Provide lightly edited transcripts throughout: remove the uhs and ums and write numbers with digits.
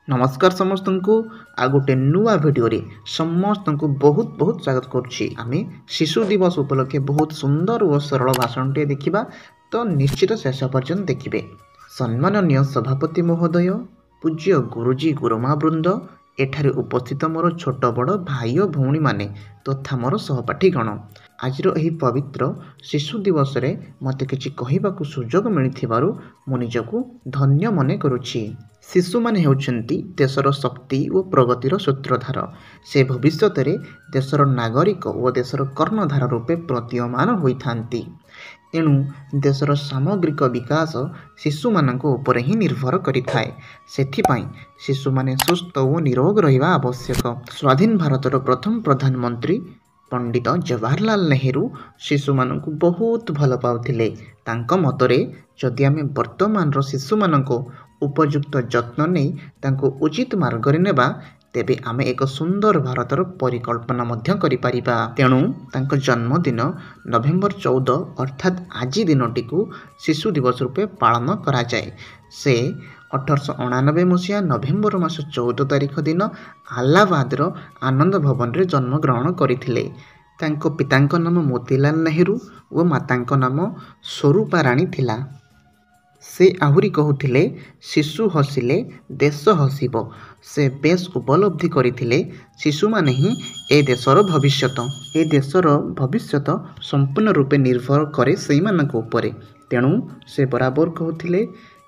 नमस्कार समस्त को आ गोटे नुआ भिडियो समस्त को बहुत बहुत स्वागत करुच्ची। आम शिशु दिवस उपलक्षे बहुत सुंदर और सरल भाषण टे देखा तो निश्चित शेष पर्यंत देखिए। सम्माननीय सभापति महोदय, पूज्य गुरुजी गुरुमा वृंद, एठारे उपस्थित मोर छोट बड़ भाई और भौणी माने तथा मोर सहपाठीगण, आज पवित्र शिशु दिवस रे मते किछि कहिबाकु सुजोग मिलिथिबारु मु निजकु धन्य मने करुछि। शिशु माने हेउछन्ति देशर शक्ति और प्रगतिर सूत्रधार। से भविष्यत रे देशर नागरिक और देशर कर्णधार रूपे प्रतीयमान होइथांती। एणु देशर सामग्रिक विकास शिशु मानक उपर ही निर्भर करिथाए। सेथिपाई शिशु माने सुस्थ और निरोग रहिबा आवश्यक। स्वाधीन भारतर प्रथम प्रधानमंत्री पंडित जवाहरलाल नेहरू शिशु मानक बहुत भल पाउथिले। तांको मतरे जदि आमे वर्तमान शिशु मानक उपयुक्त जत्न नहीं तांको उचित मार्ग रे नेबा तेबे आमे एक सुंदर भारतर परिकल्पना मध्य करि परिबा। तेणु तांको जन्मदिन नवेम्बर 14 अर्थात आज दिनटी को शिशु दिवस रूपे पालन करा जाए। से 1899 मसीहा नवेम्बर मास 14 तारिख दिन आलाहाबाद आनंद भवन रे जन्म ग्रहण करथिले। तांको पितांको नाम मोतीलाल नेहरू और मातांको नाम स्वरूपा राणी थिला। से आहुरी कहूथिले, शिशु हसिले देश हसिब। से बेस उपलब्धि करथिले शिशु माने ही ए देशर भविष्यत। ए देशर भविष्यत संपूर्ण रूपे निर्भर करे सेई मानक उपरे। तेणु से बराबर कहूथिले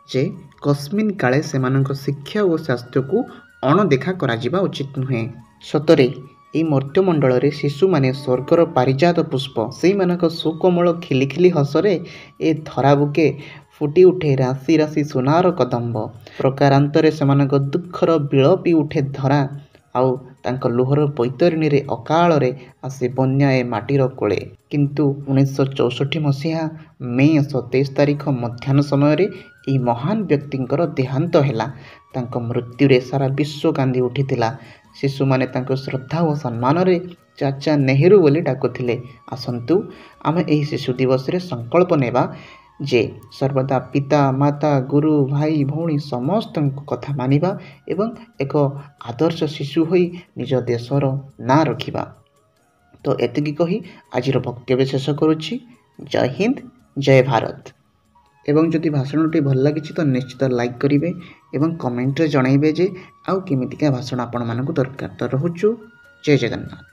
जे कस्मिन काले सेमानक शिक्षा और स्वास्थ्य को अणदेखा करा जिबा उचित नुहे। सतरे এই ମର୍ତ୍ତ୍ୟମଣ୍ଡଳରେ ଶିଶୁମାନେ ସ୍ୱର୍ଗର ପାରିଜାତ ପୁଷ୍ପ। ସେଇମାନଙ୍କ ସୁକୋମଳ ଖିଲିଖିଲି ହସରେ ଏ ଧରା ବୁକେ ଫୁଟି ଉଠେ ରାଶି ରାଶି ସୁନାର କଦମ୍ବ। ପ୍ରକାରାନ୍ତରେ ସେମାନଙ୍କ ଦୁଃଖର ବିଳପି ଉଠେ ଧରା, ଆଉ ତାଙ୍କ ଲୁହର ବୈତରଣୀରେ ଅକାଳରେ ଆସି ବନ୍ୟା ଏ ମାଟିର କୋଳେ। କିନ୍ତୁ 1964 ମସିହା ମେ 27 ତାରିଖ ମଧ୍ୟାହ୍ନ ସମୟରେ ଏହି ମହାନ ବ୍ୟକ୍ତିଙ୍କର ଦେହାନ୍ତ ହେଲା। ତାଙ୍କ ମୃତ୍ୟୁରେ ସାରା ବିଶ୍ୱ କାନ୍ଦି ଉଠିଥିଲା। ଶିଶୁମାନେ ତାଙ୍କୁ ଶ୍ରଦ୍ଧା ଓ ସମ୍ମାନରେ ଚାଚା ନେହେରୁ ବୋଲି ଡାକୁଥିଲେ। ଆସନ୍ତୁ ଆମେ ଏହି ଶିଶୁ ଦିବସରେ ସଂକଳ୍ପ ନେବା ଯେ ସର୍ବଦା ପିତା ମାତା ଗୁରୁ ଭାଇ ଭଉଣୀ ସମସ୍ତଙ୍କ କଥା ମାନିବା ଏବଂ ଏକ ଆଦର୍ଶ ଶିଶୁ ହୋଇ ନିଜ ଦେଶର ନାଁ ରଖିବା। ତ ଏତିକି କହି ଆଜିର ବକ୍ତବ୍ୟ ଶେଷ କରୁଛି। ଜୟ ହିନ୍ଦ, ଜୟ ଭାରତ। ଏବଂ ଯଦି ଭାଷଣଟି ଭଲ ଲାଗିଛି ତ ନିଶ୍ଚିତ ଲାଇକ୍ କରିବେ ଏବଂ କମେଣ୍ଟରେ ଜଣାଇବେ ଯେ ଆଉ କେମିତିକା ଭାଷଣ ଆପଣମାନଙ୍କୁ ଦରକାର। ତ ରହୁଛୁ। ଜୟ ଜଗନ୍ନାଥ।